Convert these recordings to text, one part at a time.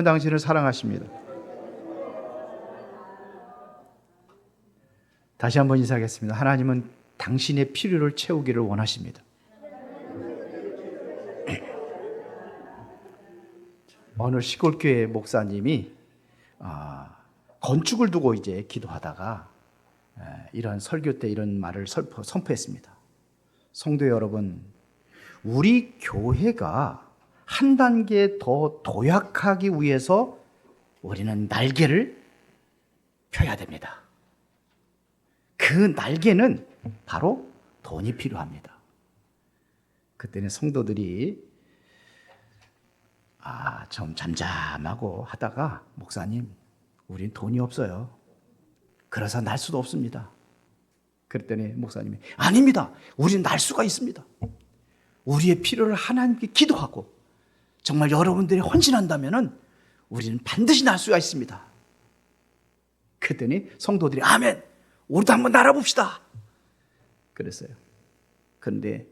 당신을 사랑하십니다. 다시 한번 인사하겠습니다. 하나님은 당신의 필요를 채우기를 원하십니다. 어느 시골교회 목사님이 건축을 두고 이제 기도하다가 이런 설교 때 이런 말을 선포했습니다. 성도 여러분, 우리 교회가 한 단계 더 도약하기 위해서 우리는 날개를 펴야 됩니다. 그 날개는 바로 돈이 필요합니다. 그때는 성도들이 좀 잠잠하고 하다가, 목사님, 우린 돈이 없어요. 그래서 날 수도 없습니다. 그랬더니 목사님이, 아닙니다. 우린 날 수가 있습니다. 우리의 필요를 하나님께 기도하고 정말 여러분들이 헌신한다면 우리는 반드시 날 수가 있습니다. 그랬더니 성도들이, 아멘, 우리도 한번 날아봅시다 그랬어요. 그런데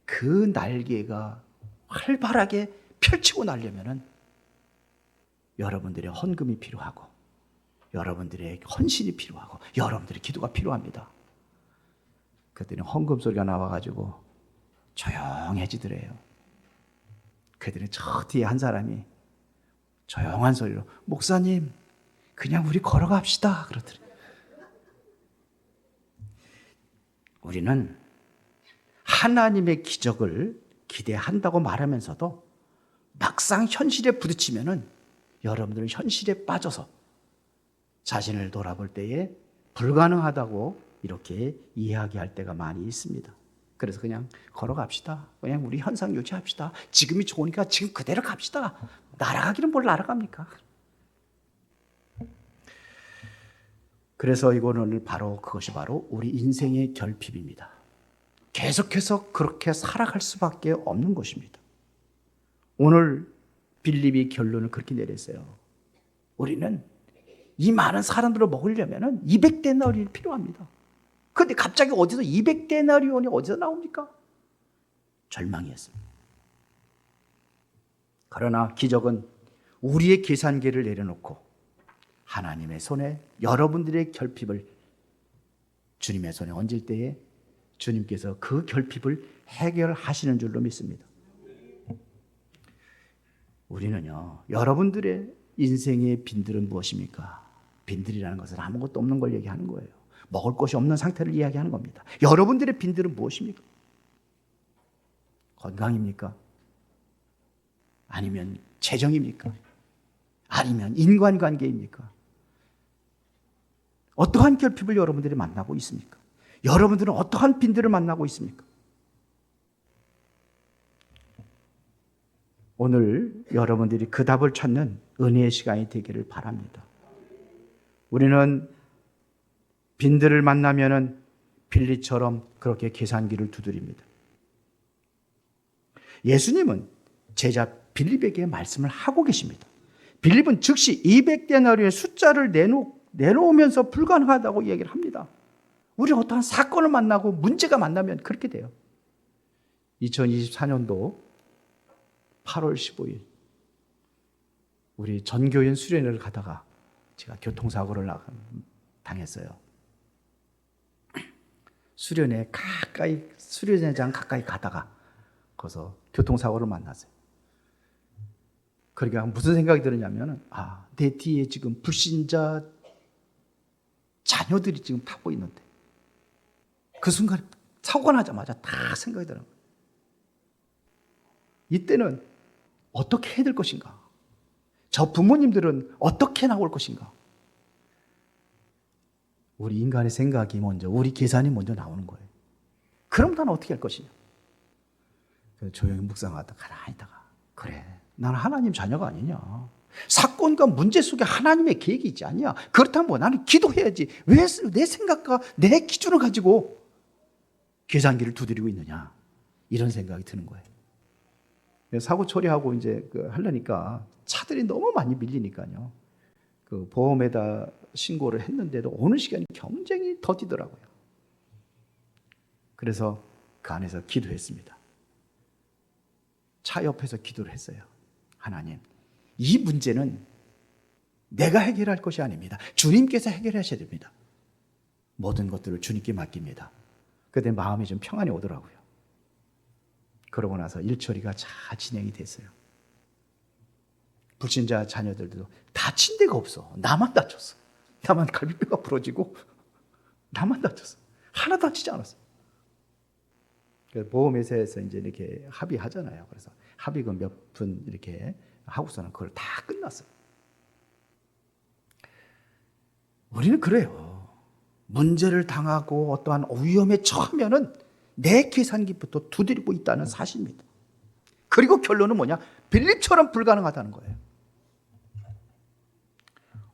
그 날개가 활발하게 펼치고 나려면 여러분들의 헌금이 필요하고, 여러분들의 헌신이 필요하고, 여러분들의 기도가 필요합니다. 그랬더니 헌금 소리가 나와가지고 조용해지더래요. 그랬더니 저 뒤에 한 사람이 조용한 소리로, 목사님, 그냥 우리 걸어갑시다 그러더래요. 우리는 하나님의 기적을 기대한다고 말하면서도 막상 현실에 부딪히면은 여러분들은 현실에 빠져서 자신을 돌아볼 때에 불가능하다고 이렇게 이야기할 때가 많이 있습니다. 그래서 그냥 걸어갑시다. 그냥 우리 현상 유지합시다. 지금이 좋으니까 지금 그대로 갑시다. 날아가기는 뭘 날아갑니까? 그래서 이거는 바로 그것이 바로 우리 인생의 결핍입니다. 계속해서 그렇게 살아갈 수밖에 없는 것입니다. 오늘 빌립이 결론을 그렇게 내렸어요. 우리는 이 많은 사람들을 먹으려면 200데나리온이 필요합니다. 그런데 갑자기 어디서 200데나리온이 어디서 나옵니까? 절망이었습니다. 그러나 기적은 우리의 계산기를 내려놓고 하나님의 손에 여러분들의 결핍을 주님의 손에 얹을 때에 주님께서 그 결핍을 해결하시는 줄로 믿습니다. 우리는요, 여러분들의 인생의 빈들은 무엇입니까? 빈들이라는 것은 아무것도 없는 걸 얘기하는 거예요. 먹을 것이 없는 상태를 이야기하는 겁니다. 여러분들의 빈들은 무엇입니까? 건강입니까? 아니면 재정입니까? 아니면 인간관계입니까? 어떠한 결핍을 여러분들이 만나고 있습니까? 여러분들은 어떠한 빈들을 만나고 있습니까? 오늘 여러분들이 그 답을 찾는 은혜의 시간이 되기를 바랍니다. 우리는 빈들을 만나면은 빌립처럼 그렇게 계산기를 두드립니다. 예수님은 제자 빌립에게 말씀을 하고 계십니다. 빌립은 즉시 200데나리온의 숫자를 내놓으면서 불가능하다고 얘기를 합니다. 우리 어떠한 사건을 만나고 문제가 만나면 그렇게 돼요. 2024년도 8월 15일 우리 전교연 수련회를 가다가 제가 교통사고를 당했어요. 수련회장 가까이 가다가 거기서 교통사고를 만났어요. 그러니까 무슨 생각이 들었냐면, 내 뒤에 지금 불신자 자녀들이 지금 타고 있는데, 그 순간 사고가 나자마자 다 생각이 드는 거예요. 이때는 어떻게 해야 될 것인가? 저 부모님들은 어떻게 나올 것인가? 우리 인간의 생각이 먼저, 우리 계산이 먼저 나오는 거예요. 그럼 나는 어떻게 할 것이냐? 그래서 조용히 묵상하다가 가만히 있다가, 그래, 나는 하나님 자녀가 아니냐? 사건과 문제 속에 하나님의 계획이 있지 않냐? 그렇다면 뭐 나는 기도해야지. 왜 내 생각과 내 기준을 가지고 계산기를 두드리고 있느냐? 이런 생각이 드는 거예요. 사고 처리하고 이제 하려니까 차들이 너무 많이 밀리니까요. 그 보험에다 신고를 했는데도 오는 시간이 굉장히 더디더라고요. 그래서 그 안에서 기도했습니다. 차 옆에서 기도를 했어요. 하나님, 이 문제는 내가 해결할 것이 아닙니다. 주님께서 해결하셔야 됩니다. 모든 것들을 주님께 맡깁니다. 그때 마음이 좀 평안이 오더라고요. 그러고 나서 일처리가 잘 진행이 됐어요. 불신자 자녀들도 다친 데가 없어. 나만 다쳤어. 나만 갈비뼈가 부러지고 나만 다쳤어. 하나도 다치지 않았어. 보험회사에서 이제 이렇게 합의하잖아요. 그래서 합의금 몇 푼 이렇게 하고서는 그걸 다 끝났어요. 우리는 그래요. 문제를 당하고 어떠한 위험에 처하면은 내 계산기부터 두드리고 있다는 사실입니다. 그리고 결론은 뭐냐? 빌립처럼 불가능하다는 거예요.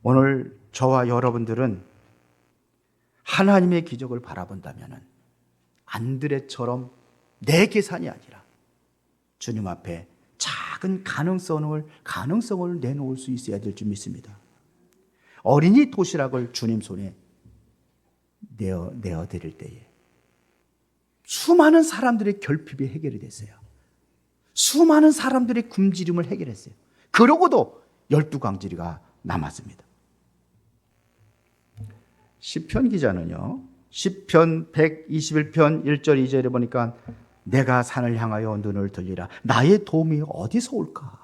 오늘 저와 여러분들은 하나님의 기적을 바라본다면 안드레처럼 내 계산이 아니라 주님 앞에 작은 가능성을 내놓을 수 있어야 될 줄 믿습니다. 어린이 도시락을 주님 손에 내어드릴 때에 수많은 사람들의 결핍이 해결이 됐어요. 수많은 사람들의 굶주림을 해결했어요. 그러고도 12광지리가 남았습니다. 시편 기자는요, 시편 121편 1절 2절에 보니까 내가 산을 향하여 눈을 들리라. 나의 도움이 어디서 올까?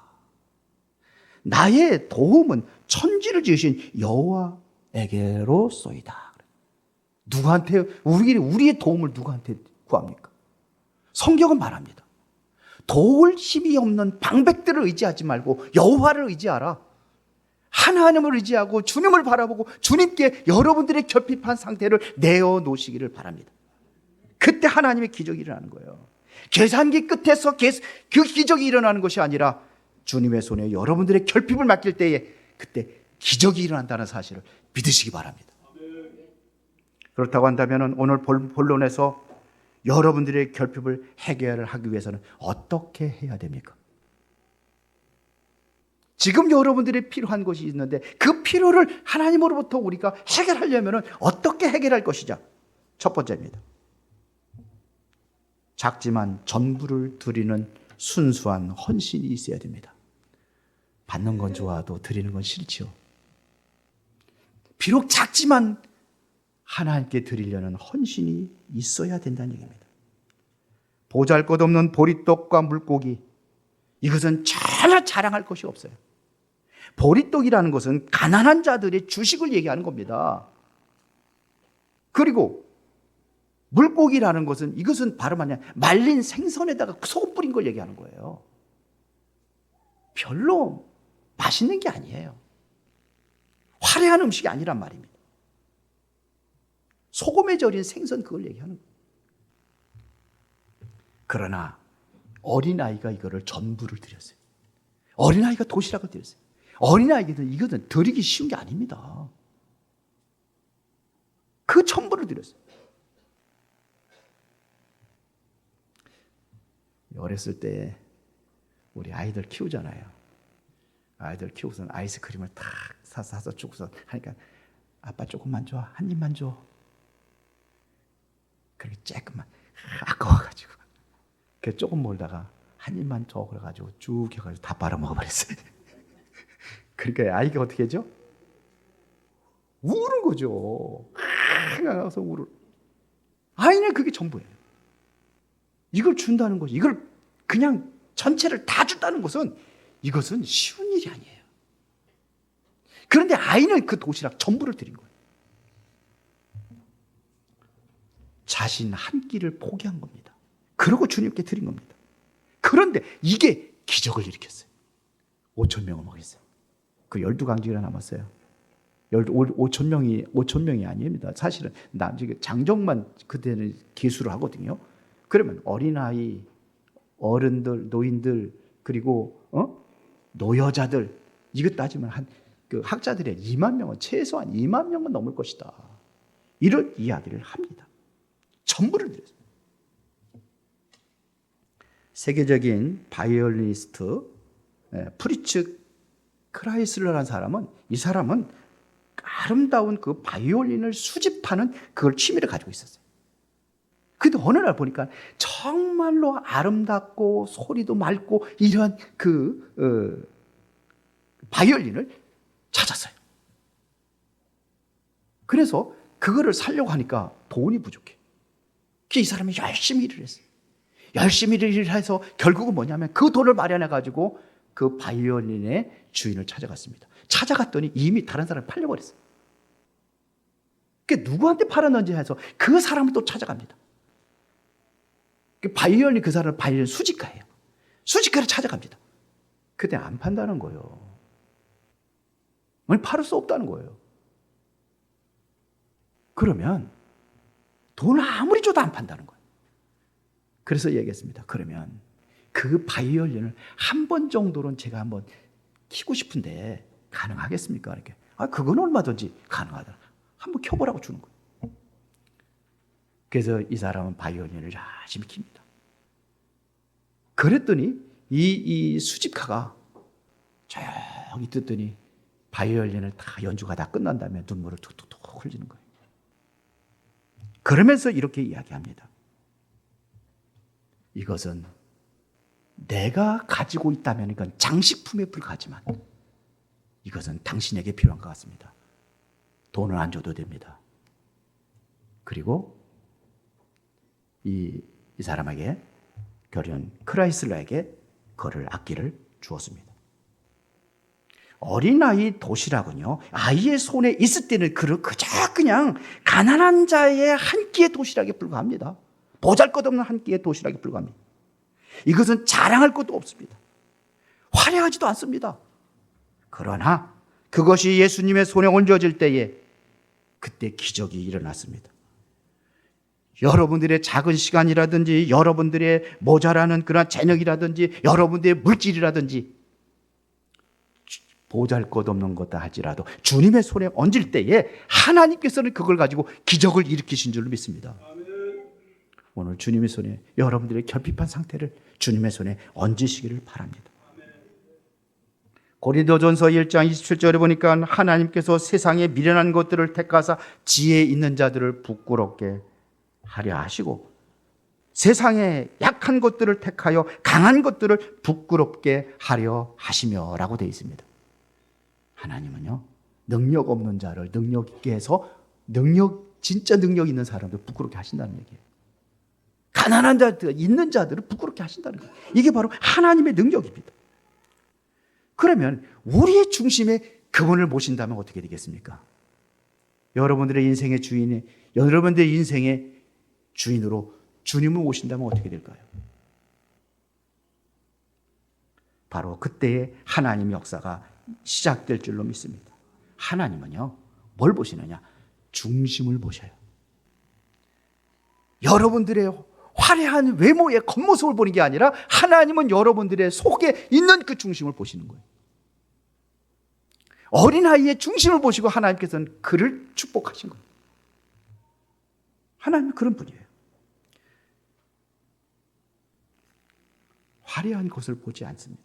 나의 도움은 천지를 지으신 여호와에게로소이다. 누구한테, 우리의 도움을 누구한테 구합니까? 성경은 말합니다. 도울 힘이 없는 방백들을 의지하지 말고 여호와를 의지하라. 하나님을 의지하고 주님을 바라보고 주님께 여러분들의 결핍한 상태를 내어놓으시기를 바랍니다. 그때 하나님의 기적이 일어나는 거예요. 계산기 끝에서 그 기적이 일어나는 것이 아니라 주님의 손에 여러분들의 결핍을 맡길 때에 그때 기적이 일어난다는 사실을 믿으시기 바랍니다. 그렇다고 한다면 오늘 본론에서 여러분들의 결핍을 해결을 하기 위해서는 어떻게 해야 됩니까? 지금 여러분들이 필요한 것이 있는데 그 필요를 하나님으로부터 우리가 해결하려면 어떻게 해결할 것이냐? 첫 번째입니다. 작지만 전부를 드리는 순수한 헌신이 있어야 됩니다. 받는 건 좋아도 드리는 건 싫지요. 비록 작지만 하나님께 드리려는 헌신이 있어야 된다는 얘기입니다. 보잘것없는 보리떡과 물고기, 이것은 전혀 자랑할 것이 없어요. 보리떡이라는 것은 가난한 자들의 주식을 얘기하는 겁니다. 그리고 물고기라는 것은 이것은 바로 뭐냐, 말린 생선에다가 소금 뿌린 걸 얘기하는 거예요. 별로 맛있는 게 아니에요. 화려한 음식이 아니란 말입니다. 소금에 절인 생선 그걸 얘기하는 거예요. 그러나 어린아이가 이거를 전부를 드렸어요. 어린아이가 도시락을 드렸어요. 어린아이들은 이것은 드리기 쉬운 게 아닙니다. 그 전부를 드렸어요. 어렸을 때 우리 아이들 키우잖아요. 아이들 키우고선 아이스크림을 탁 사서 주고서 하니까 아빠 조금만 줘, 한 입만 줘. 그렇게 조금만 아까워가지고 그 조금 몰다가 한 입만 줘 그래가지고 쭉 해가지고 다 빨아먹어버렸어요. 그러니까 아이가 어떻게 하죠? 우는 거죠. 가서 울을. 아이는 그게 전부예요. 이걸 준다는 것이, 이걸 그냥 전체를 다 준다는 것은 이것은 쉬운 일이 아니에요. 그런데 아이는 그 도시락 전부를 드린 거예요. 자신 한 끼를 포기한 겁니다. 그러고 주님께 드린 겁니다. 그런데 이게 기적을 일으켰어요. 5,000명을 먹였어요. 그 12강지가 남았어요. 5,000명이 아닙니다. 사실은 장정만 그때는 계수를 하거든요. 그러면 어린아이, 어른들, 노인들, 그리고 노여자들, 이거 따지면 그 학자들의 2만 명은, 최소한 2만 명은 넘을 것이다. 이런 이야기를 합니다. 전부를 드렸어요. 세계적인 바이올리니스트 프리츠 크라이슬러라는 사람은, 이 사람은 아름다운 그 바이올린을 수집하는 그걸 취미를 가지고 있었어요. 근데 어느 날 보니까 정말로 아름답고 소리도 맑고 이런 그 바이올린을 찾았어요. 그래서 그거를 살려고 하니까 돈이 부족해. 이 사람이 열심히 일을 했어요. 열심히 일을 해서 결국은 뭐냐면 그 돈을 마련해가지고 그 바이올린의 주인을 찾아갔습니다. 찾아갔더니 이미 다른 사람이 팔려버렸어요. 그게 누구한테 팔았는지 해서 그 사람을 또 찾아갑니다. 바이올린, 그 사람은 바이올린 수집가예요. 수집가를 찾아갑니다. 그때 안 판다는 거예요. 아니, 팔을 수 없다는 거예요. 그러면 돈을 아무리 줘도 안 판다는 거예요. 그래서 얘기했습니다. 그러면 그 바이올린을 한 번 정도는 제가 한번 키고 싶은데 가능하겠습니까? 이렇게. 그건 얼마든지 가능하다. 한번 켜보라고 주는 거예요. 그래서 이 사람은 바이올린을 열심히 킵니다. 그랬더니 이 수집가가 조용히 듣더니 바이올린을 다 연주가 다 끝난 다음에 눈물을 툭툭툭 흘리는 거예요. 그러면서 이렇게 이야기합니다. 이것은 내가 가지고 있다면 이건 장식품에 불과하지만 이것은 당신에게 필요한 것 같습니다. 돈을 안 줘도 됩니다. 그리고 이 사람에게 결혼 크라이슬러에게 그를 악기를 주었습니다. 어린아이 도시락은요, 아이의 손에 있을 때는 그저 그냥 가난한 자의 한 끼의 도시락에 불과합니다. 보잘것없는 한 끼의 도시락에 불과합니다. 이것은 자랑할 것도 없습니다. 화려하지도 않습니다. 그러나 그것이 예수님의 손에 얹어질 때에 그때 기적이 일어났습니다. 여러분들의 작은 시간이라든지 여러분들의 모자라는 그런 재능이라든지 여러분들의 물질이라든지 보잘것없는 것다 할지라도 주님의 손에 얹을 때에 하나님께서는 그걸 가지고 기적을 일으키신 줄로 믿습니다. 오늘 주님의 손에 여러분들의 결핍한 상태를 주님의 손에 얹으시기를 바랍니다. 고린도전서 1장 27절에 보니까 하나님께서 세상에 미련한 것들을 택하사 지혜 있는 자들을 부끄럽게 하려 하시고 세상에 약한 것들을 택하여 강한 것들을 부끄럽게 하려 하시며 라고 되어 있습니다. 하나님은요, 능력 없는 자를 능력 있게 해서 진짜 능력 있는 사람들 부끄럽게 하신다는 얘기예요. 가난한 자들, 있는 자들을 부끄럽게 하신다는 거예요. 이게 바로 하나님의 능력입니다. 그러면 우리의 중심에 그분을 모신다면 어떻게 되겠습니까? 여러분들의 인생의 주인이, 여러분들의 인생의 주인으로 주님을 모신다면 어떻게 될까요? 바로 그때의 하나님의 역사가 시작될 줄로 믿습니다. 하나님은요, 뭘 보시느냐? 중심을 보셔요. 여러분들의 화려한 외모의 겉모습을 보는 게 아니라 하나님은 여러분들의 속에 있는 그 중심을 보시는 거예요. 어린아이의 중심을 보시고 하나님께서는 그를 축복하신 거예요. 하나님은 그런 분이에요. 화려한 것을 보지 않습니다.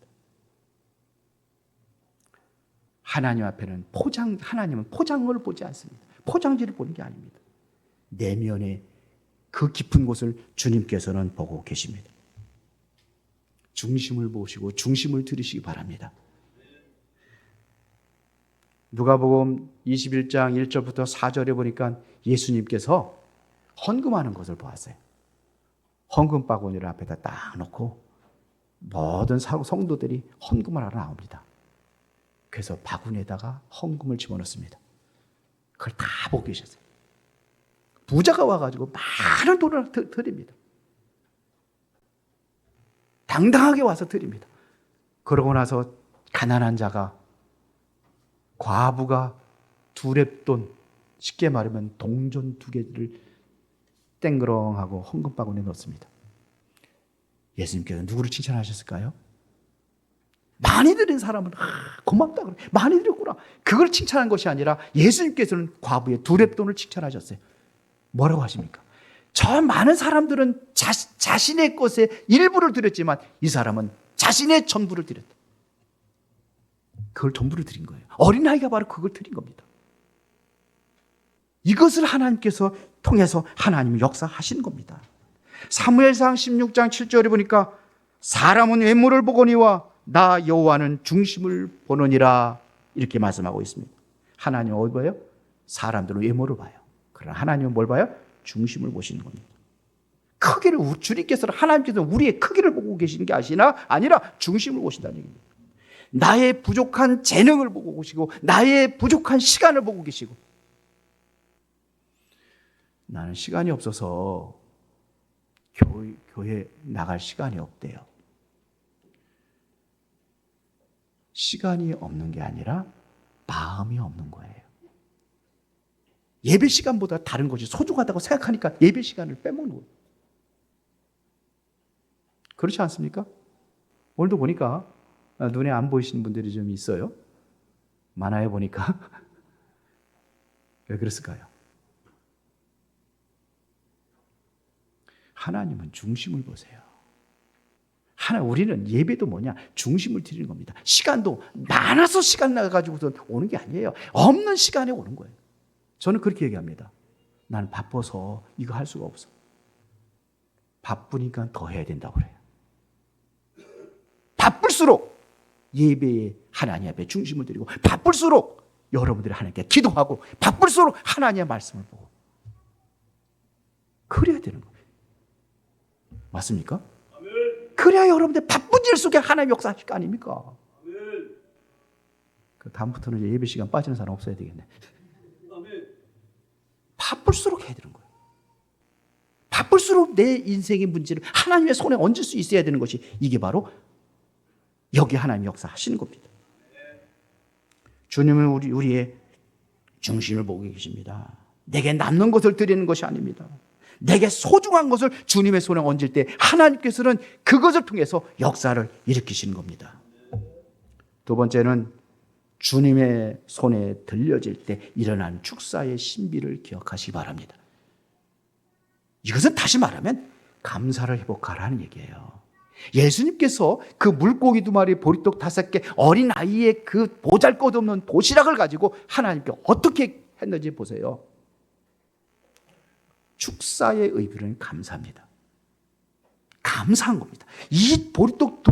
하나님 앞에는 하나님은 포장을 보지 않습니다. 포장지를 보는 게 아닙니다. 내면의 그 깊은 곳을 주님께서는 보고 계십니다. 중심을 보시고 중심을 들으시기 바랍니다. 누가복음 21장 1절부터 4절에 보니까 예수님께서 헌금하는 것을 보았어요. 헌금 바구니를 앞에다 딱 놓고 모든 성도들이 헌금을 하러 나옵니다. 그래서 바구니에다가 헌금을 집어넣습니다. 그걸 다 보고 계셨어요. 부자가 와가지고 많은 돈을 드립니다. 당당하게 와서 드립니다. 그러고 나서 가난한 자가, 과부가 두렙돈, 쉽게 말하면 동전 2개를 땡그렁하고 헌금 바구니에 넣습니다. 예수님께서 누구를 칭찬하셨을까요? 많이 드린 사람은 고맙다 그래. 많이 드렸구나. 그걸 칭찬한 것이 아니라 예수님께서는 과부의 두렙돈을 칭찬하셨어요. 뭐라고 하십니까? 저 많은 사람들은 자신의 것에 일부를 드렸지만 이 사람은 자신의 전부를 드렸다. 그걸 전부를 드린 거예요. 어린아이가 바로 그걸 드린 겁니다. 이것을 하나님께서 통해서 하나님이 역사하신 겁니다. 사무엘상 16장 7절에 보니까 사람은 외모를 보거니와 나 여호와는 중심을 보느니라 이렇게 말씀하고 있습니다. 하나님은 어디 봐요? 사람들은 외모를 봐요. 그러나 하나님은 뭘 봐요? 중심을 보시는 겁니다. 크기를 주님께서는 하나님께서는 우리의 크기를 보고 계시는 게 아니라 중심을 보신다는 얘기입니다. 나의 부족한 재능을 보고 계시고 나의 부족한 시간을 보고 계시고 나는 시간이 없어서 교회 나갈 시간이 없대요. 시간이 없는 게 아니라 마음이 없는 거예요. 예배 시간보다 다른 것이 소중하다고 생각하니까 예배 시간을 빼먹는 거예요. 그렇지 않습니까? 오늘도 보니까 눈에 안 보이시는 분들이 좀 있어요. 많아요 보니까. 왜 그랬을까요? 하나님은 중심을 보세요. 우리는 예배도 뭐냐? 중심을 드리는 겁니다. 시간도 많아서 시간 나가지고서 오는 게 아니에요. 없는 시간에 오는 거예요. 저는 그렇게 얘기합니다. 나는 바빠서 이거 할 수가 없어. 바쁘니까 더 해야 된다고 그래요. 바쁠수록 예배에 하나님 앞에 중심을 드리고 바쁠수록 여러분들이 하나님께 기도하고 바쁠수록 하나님의 말씀을 보고 그래야 되는 거예요. 맞습니까? 그래야 여러분들 바쁜 일 속에 하나님 역사하실 거 아닙니까? 그 다음부터는 이제 예배 시간 빠지는 사람 없어야 되겠네. 바쁠수록 해야 되는 거예요. 바쁠수록 내 인생의 문제를 하나님의 손에 얹을 수 있어야 되는 것이 이게 바로 여기 하나님 역사하시는 겁니다. 주님은 우리의 중심을 보고 계십니다. 내게 남는 것을 드리는 것이 아닙니다. 내게 소중한 것을 주님의 손에 얹을 때 하나님께서는 그것을 통해서 역사를 일으키시는 겁니다. 두 번째는 주님의 손에 들려질 때 일어난 축사의 신비를 기억하시기 바랍니다. 이것은 다시 말하면 감사를 회복하라는 얘기예요. 예수님께서 그 물고기 2마리, 보리떡 5개, 어린아이의 그 보잘것없는 도시락을 가지고 하나님께 어떻게 했는지 보세요. 축사의 의미는 감사합니다. 감사한 겁니다. 이 보리떡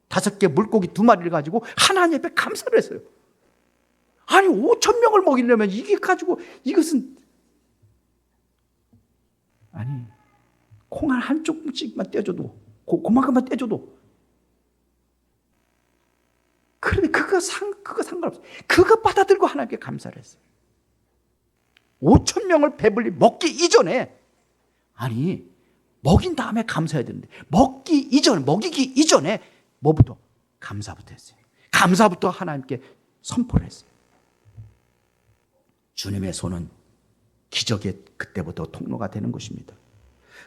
5개, 물고기 2마리를 가지고 하나님 앞에 감사를 했어요. 아니 5,000명을 먹이려면 이게 가지고 이것은 아니 콩알 한 쪽씩만 떼줘도 그만큼만 떼줘도 그런데 그거 상관없어요. 그거 받아들고 하나님께 감사를 했어요. 5,000명을 배불리 먹기 이전에 아니 먹인 다음에 감사해야 되는데 먹이기 이전에 뭐부터? 감사부터 했어요. 감사부터 하나님께 선포를 했어요. 주님의 손은 기적의 그때부터 통로가 되는 것입니다.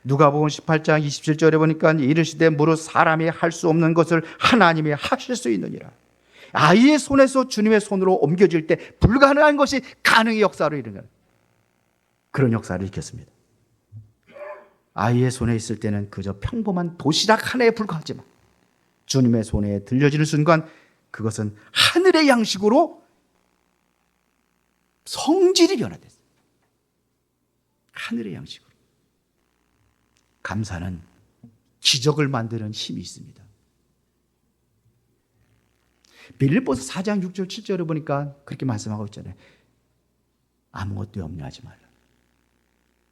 누가복음 18장 27절에 보니까 이르시되 무릇 사람이 할 수 없는 것을 하나님이 하실 수 있느니라. 아이의 손에서 주님의 손으로 옮겨질 때 불가능한 것이 가능의 역사로 이르는 그런 역사를 일으켰습니다. 아이의 손에 있을 때는 그저 평범한 도시락 하나에 불과하지만 주님의 손에 들려지는 순간 그것은 하늘의 양식으로 성질이 변화됐어요. 하늘의 양식으로. 감사는 기적을 만드는 힘이 있습니다. 빌립보서 4장 6절 7절에 보니까 그렇게 말씀하고 있잖아요. 아무것도 염려하지 말라.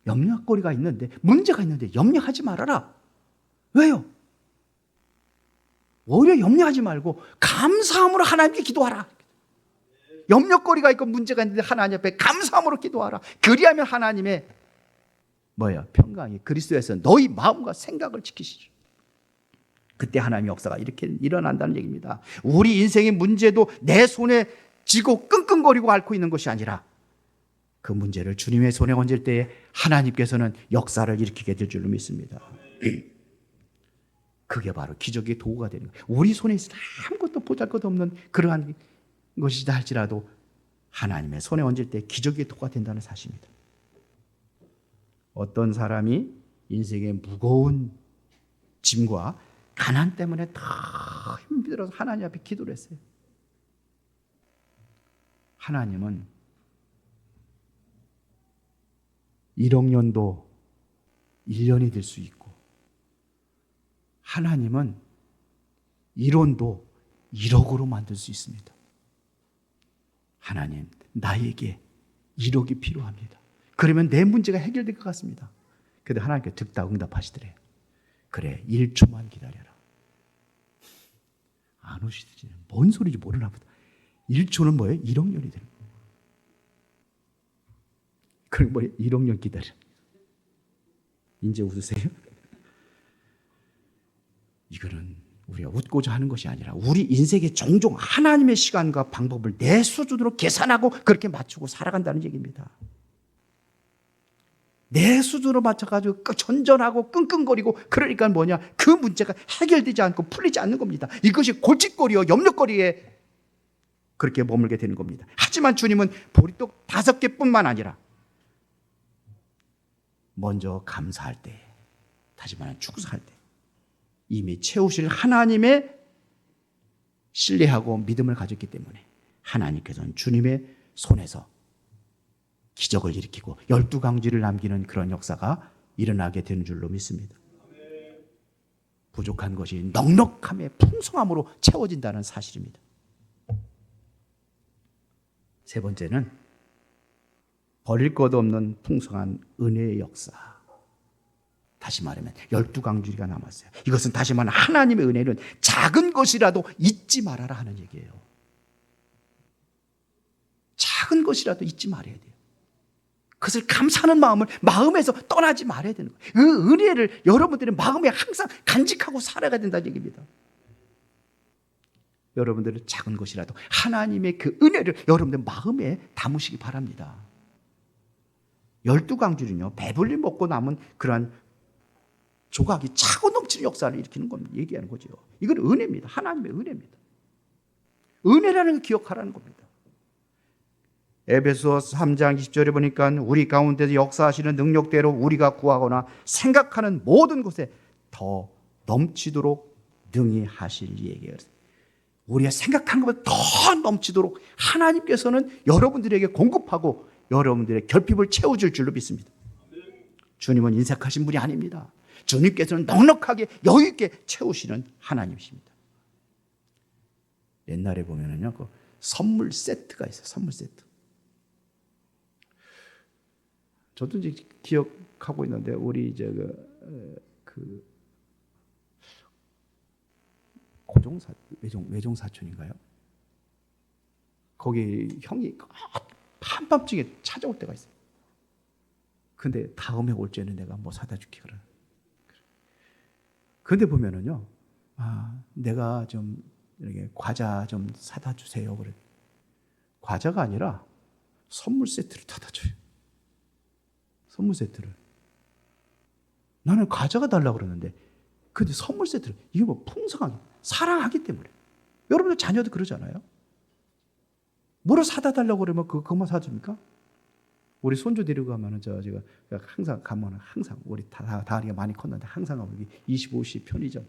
염려거리가 있는데 문제가 있는데 염려하지 말아라. 왜요? 오히려 염려하지 말고 감사함으로 하나님께 기도하라. 염려거리가 있고 문제가 있는데 하나님 앞에 감사함으로 기도하라. 그리하면 하나님의 평강이 그리스도에서 너희 마음과 생각을 지키시죠. 그때 하나님의 역사가 이렇게 일어난다는 얘기입니다. 우리 인생의 문제도 내 손에 쥐고 끙끙거리고 앓고 있는 것이 아니라 그 문제를 주님의 손에 얹을 때에 하나님께서는 역사를 일으키게 될 줄로 믿습니다. 그게 바로 기적의 도구가 되는 거예요. 우리 손에 있어 아무것도 보잘것없는 그러한 것이다 할지라도 하나님의 손에 얹을 때 기적의 도구가 된다는 사실입니다. 어떤 사람이 인생의 무거운 짐과 가난 때문에 더 힘들어서 하나님 앞에 기도를 했어요. 하나님은 1억 년도 1년이 될 수 있고 하나님은 이론도 1억으로 만들 수 있습니다. 하나님, 나에게 1억이 필요합니다. 그러면 내 문제가 해결될 것 같습니다. 근데 하나님께 듣다 응답하시더래요. 그래, 1초만 기다려라. 안 오시지. 뭔 소리인지 모르나 보다. 1초는 뭐예요? 1억 년이 되는 거예요. 그럼 뭐예요? 1억 년 기다려. 이제 웃으세요? 이거는 우리가 웃고자 하는 것이 아니라 우리 인생에 종종 하나님의 시간과 방법을 내 수준으로 계산하고 그렇게 맞추고 살아간다는 얘기입니다. 내 수준으로 맞춰가지고 전전하고 끙끙거리고 그러니까 뭐냐? 그 문제가 해결되지 않고 풀리지 않는 겁니다. 이것이 골칫거리요 염려거리에 그렇게 머물게 되는 겁니다. 하지만 주님은 보리떡 5개뿐만 아니라 먼저 감사할 때, 다시 말하면 축사할 때 이미 채우실 하나님의 신뢰하고 믿음을 가졌기 때문에 하나님께서는 주님의 손에서 기적을 일으키고 12강쥐를 남기는 그런 역사가 일어나게 되는 줄로 믿습니다. 부족한 것이 넉넉함에 풍성함으로 채워진다는 사실입니다. 세 번째는 버릴 것 없는 풍성한 은혜의 역사. 다시 말하면 12강줄기가 남았어요. 이것은 다시 말하면 하나님의 은혜는 작은 것이라도 잊지 말아라 하는 얘기예요. 작은 것이라도 잊지 말아야 돼요. 그것을 감사하는 마음을 마음에서 떠나지 말아야 되는 거예요. 그 은혜를 여러분들의 마음에 항상 간직하고 살아가야 된다는 얘기입니다. 여러분들은 작은 것이라도 하나님의 그 은혜를 여러분들 마음에 담으시기 바랍니다. 12강줄은요, 배불리 먹고 남은 그러한 조각이 차고 넘치는 역사를 일으키는 겁니다. 얘기하는 거죠. 이건 은혜입니다. 하나님의 은혜입니다. 은혜라는 걸 기억하라는 겁니다. 에베소 3장 20절에 보니까 우리 가운데서 역사하시는 능력대로 우리가 구하거나 생각하는 모든 것에 더 넘치도록 능히 하실 얘기예요. 우리가 생각하는 것보다 더 넘치도록 하나님께서는 여러분들에게 공급하고 여러분들의 결핍을 채워줄 줄로 믿습니다. 주님은 인색하신 분이 아닙니다. 주님께서는 넉넉하게 여유 있게 채우시는 하나님이십니다. 옛날에 보면은요, 그 선물 세트가 있어요. 선물 세트. 저도 이제 기억하고 있는데 우리 이제 고종사 외종 사촌인가요? 거기 형이 한밤중에 찾아올 때가 있어요. 근데 다음에 올 때는 내가 뭐 사다 줄게 그래. 근데 보면은요, 내가 좀 이렇게 과자 좀 사다 주세요 그래. 과자가 아니라 선물 세트를 사다 줘요. 선물 세트를. 나는 과자가 달라고 그러는데, 근데 선물 세트를, 이게 뭐 풍성하게, 사랑하기 때문에. 여러분들 자녀도 그러잖아요? 뭐를 사다 달라고 그러면 그것만 사줍니까? 우리 손주 데리고 가면은 제가 항상 가면은 항상 우리 다리가 많이 컸는데 항상 우리 25시 편의점.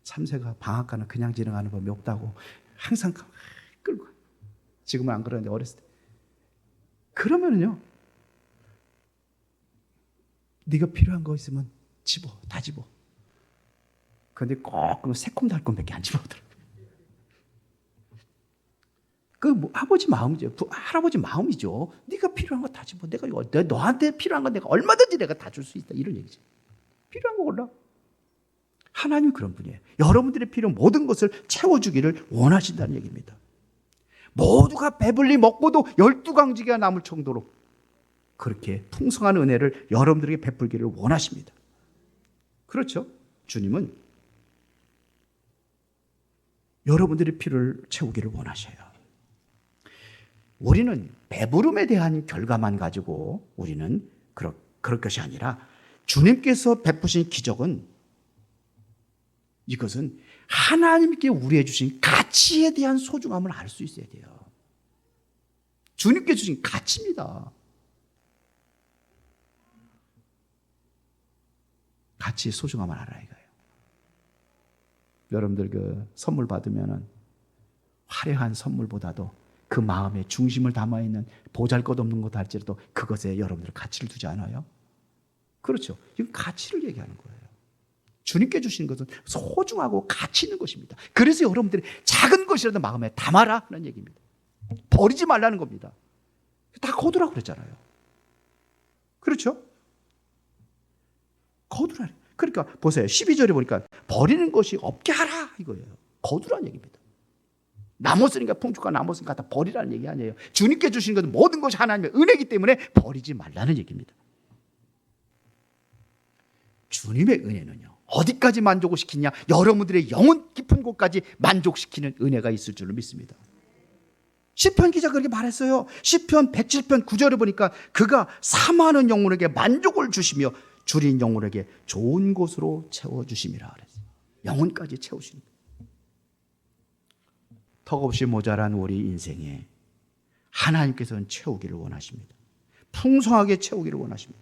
참새가 방앗 가는 그냥 지나가는 법이 없다고 항상 끌고. 지금은 안 그러는데 어렸을 때. 그러면은요, 네가 필요한 거 있으면 집어, 다 집어. 근데 꼭 새콤달콤밖에 안 집어오더라고요. 그 아버지 마음이죠. 할아버지 마음이죠. 네가 필요한 거 다 집어. 내가 너한테 필요한 거 내가 얼마든지 내가 다 줄 수 있다. 이런 얘기죠. 필요한 거 골라. 하나님은 그런 분이에요. 여러분들의 필요한 모든 것을 채워주기를 원하신다는 얘기입니다. 모두가 배불리 먹고도 12강지가 남을 정도로 그렇게 풍성한 은혜를 여러분들에게 베풀기를 원하십니다. 그렇죠? 주님은 여러분들의 필요를 채우기를 원하셔요. 우리는 배부름에 대한 결과만 가지고 우리는 그럴 것이 아니라 주님께서 베푸신 기적은 이것은 하나님께 우리에게 주신 가치에 대한 소중함을 알 수 있어야 돼요. 주님께 주신 가치입니다. 가치의 소중함을 알아야 해요. 여러분들 그 선물 받으면은 화려한 선물보다도 그 마음의 중심을 담아있는 보잘것없는 것 할지라도 그것에 여러분들 가치를 두지 않아요? 그렇죠. 이건 가치를 얘기하는 거예요. 주님께 주시는 것은 소중하고 가치 있는 것입니다. 그래서 여러분들이 작은 것이라도 마음에 담아라 하는 얘기입니다. 버리지 말라는 겁니다. 다 거두라고 그랬잖아요. 그렇죠? 거두라. 그러니까 보세요. 12절에 보니까 버리는 것이 없게 하라 이거예요. 거두라는 얘기입니다. 남았으니까 풍족한 남았으니까 다 버리라는 얘기 아니에요. 주님께 주시는 것은 모든 것이 하나님의 은혜이기 때문에 버리지 말라는 얘기입니다. 주님의 은혜는요, 어디까지 만족을 시키냐? 여러분들의 영혼 깊은 곳까지 만족시키는 은혜가 있을 줄로 믿습니다. 시편 기자 그렇게 말했어요. 시편 107편 9절에 보니까 그가 사모하는 영혼에게 만족을 주시며 줄인 영혼에게 좋은 곳으로 채워주심이라 그랬어요. 영혼까지 채우시는 거예요. 턱없이 모자란 우리 인생에 하나님께서는 채우기를 원하십니다. 풍성하게 채우기를 원하십니다.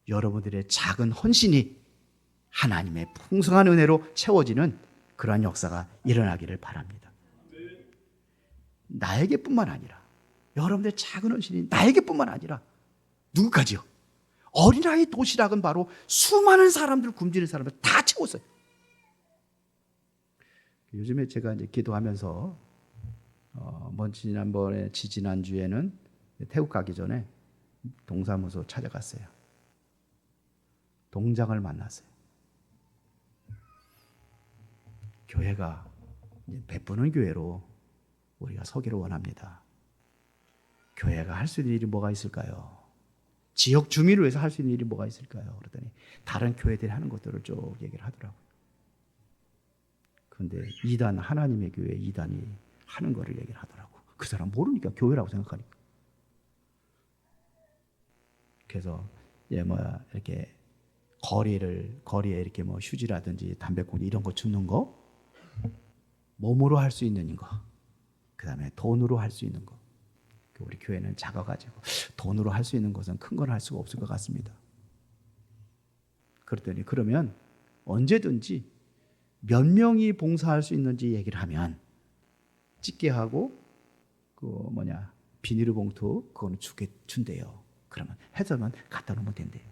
여러분들의 작은 헌신이 하나님의 풍성한 은혜로 채워지는 그러한 역사가 일어나기를 바랍니다. 나에게뿐만 아니라, 여러분들의 작은 헌신이 나에게뿐만 아니라 누구까지요? 어린아이 도시락은 바로 수많은 사람들, 굶주린 사람들 다 채웠어요. 요즘에 제가 이제 기도하면서 지난번에 지난주에는 태국 가기 전에 동사무소 찾아갔어요. 동장을 만났어요. 교회가 베푸는 교회로 우리가 서기를 원합니다. 교회가 할 수 있는 일이 뭐가 있을까요? 지역 주민을 위해서 할 수 있는 일이 뭐가 있을까요? 그러더니 다른 교회들이 하는 것들을 쭉 얘기를 하더라고요. 그런데 이단, 하나님의 교회 이단이 하는 거를 얘기를 하더라고요. 그 사람 모르니까 교회라고 생각하니까. 그래서 이렇게 거리에 이렇게 휴지라든지 담배꽁초 이런 거 줍는 거, 몸으로 할 수 있는 거, 그 다음에 돈으로 할 수 있는 거. 우리 교회는 작아가지고 돈으로 할 수 있는 것은 큰 건 할 수가 없을 것 같습니다. 그랬더니 그러면 언제든지 몇 명이 봉사할 수 있는지 얘기를 하면 집게하고 비닐봉투 그거는 준대요. 그러면 해서만 갖다 놓으면 된대요.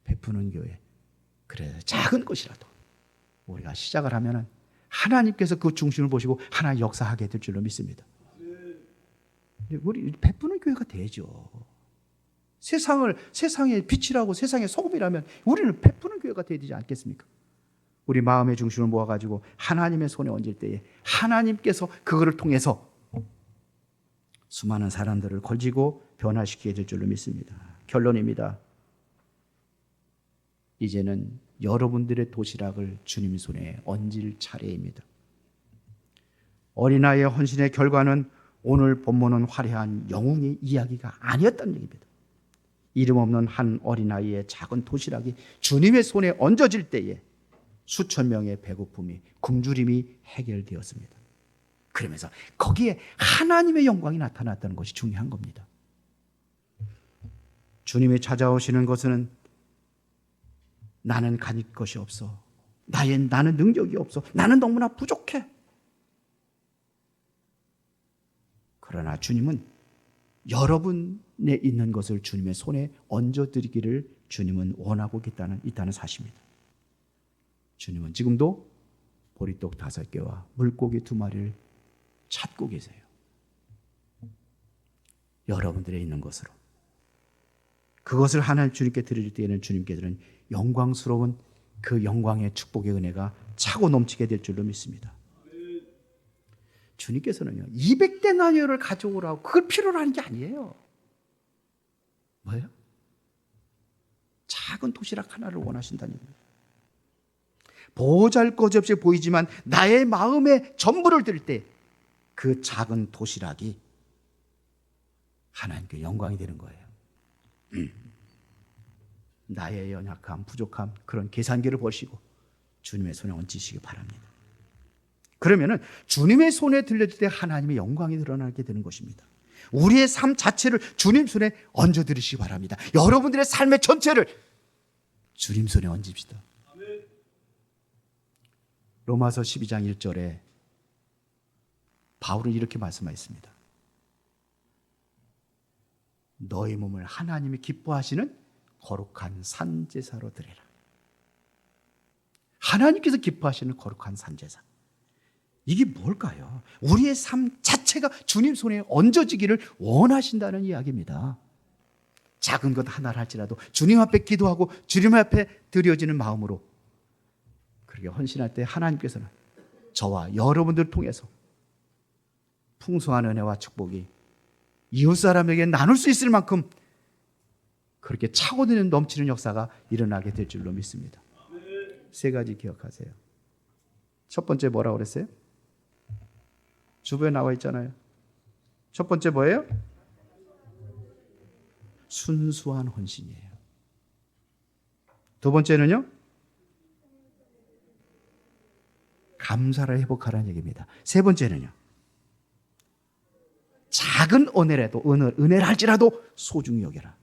베푸는 교회. 그래서 작은 것이라도 우리가 시작을 하면은 하나님께서 그 중심을 보시고 하나님 역사하게 될 줄로 믿습니다. 우리 베푸는 교회가 되죠. 세상의 빛이라고 세상의 소금이라면 우리는 베푸는 교회가 되어야 되지 않겠습니까? 우리 마음의 중심을 모아가지고 하나님의 손에 얹을 때에 하나님께서 그거를 통해서 수많은 사람들을 걸지고 변화시키게 될 줄로 믿습니다. 결론입니다. 이제는 여러분들의 도시락을 주님 손에 얹을 차례입니다. 어린아이의 헌신의 결과는 오늘 본문은 화려한 영웅의 이야기가 아니었다는 얘기입니다. 이름 없는 한 어린아이의 작은 도시락이 주님의 손에 얹어질 때에 수천 명의 배고픔이, 굶주림이 해결되었습니다. 그러면서 거기에 하나님의 영광이 나타났다는 것이 중요한 겁니다. 주님이 찾아오시는 것은 나는 가질 것이 없어. 나는 능력이 없어. 나는 너무나 부족해. 그러나 주님은 여러분에 있는 것을 주님의 손에 얹어드리기를 주님은 원하고 있다는 사실입니다. 주님은 지금도 보리떡 5개와 물고기 2마리를 찾고 계세요. 여러분들의 있는 것으로. 그것을 하나님 주님께 드릴 때에는 주님께서는 영광스러운 그 영광의 축복의 은혜가 차고 넘치게 될 줄로 믿습니다. 주님께서는요 200데나리온을 가져오라고 그걸 필요로 하는 게 아니에요. 뭐예요? 작은 도시락 하나를 원하신다는 거예요. 보잘것없이 보이지만 나의 마음에 전부를 드릴 때 그 작은 도시락이 하나님께 영광이 되는 거예요. 나의 연약함, 부족함, 그런 계산기를 보시고 주님의 손에 얹으시기 바랍니다. 그러면은 주님의 손에 들려질 때 하나님의 영광이 드러나게 되는 것입니다. 우리의 삶 자체를 주님 손에 얹어드리시기 바랍니다. 여러분들의 삶의 전체를 주님 손에 얹읍시다. 로마서 12장 1절에 바울은 이렇게 말씀하셨습니다. 너희 몸을 하나님이 기뻐하시는 거룩한 산제사로 드리라. 하나님께서 기뻐하시는 거룩한 산제사. 이게 뭘까요? 우리의 삶 자체가 주님 손에 얹어지기를 원하신다는 이야기입니다. 작은 것 하나를 할지라도 주님 앞에 기도하고 주님 앞에 드려지는 마음으로 그렇게 헌신할 때 하나님께서는 저와 여러분들을 통해서 풍성한 은혜와 축복이 이웃 사람에게 나눌 수 있을 만큼 그렇게 차고되는 넘치는 역사가 일어나게 될 줄로 믿습니다. 세 가지 기억하세요. 첫 번째 뭐라고 그랬어요? 주부에 나와 있잖아요. 첫 번째 뭐예요? 순수한 헌신이에요. 두 번째는요? 감사를 회복하라는 얘기입니다. 세 번째는요? 작은 은혜를 할지라도 소중히 여겨라.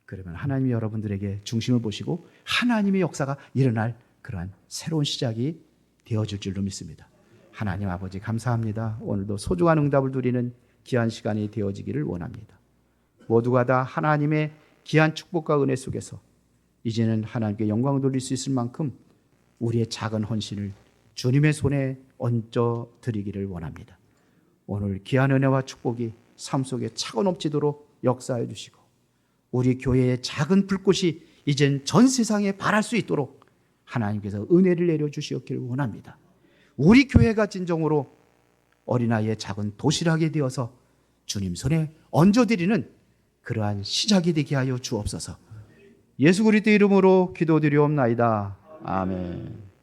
그러면 하나님이 여러분들에게 중심을 보시고 하나님의 역사가 일어날 그러한 새로운 시작이 되어질 줄로 믿습니다. 하나님 아버지 감사합니다. 오늘도 소중한 응답을 누리는 귀한 시간이 되어지기를 원합니다. 모두가 다 하나님의 귀한 축복과 은혜 속에서 이제는 하나님께 영광을 돌릴 수 있을 만큼 우리의 작은 헌신을 주님의 손에 얹어 드리기를 원합니다. 오늘 귀한 은혜와 축복이 삶 속에 차고 넘치도록 역사해 주시고 우리 교회의 작은 불꽃이 이젠 전 세상에 발할 수 있도록 하나님께서 은혜를 내려주시었기를 원합니다. 우리 교회가 진정으로 어린아이의 작은 도시락이 되어서 주님 손에 얹어드리는 그러한 시작이 되게 하여 주옵소서. 예수 그리스도 이름으로 기도드리옵나이다. 아멘.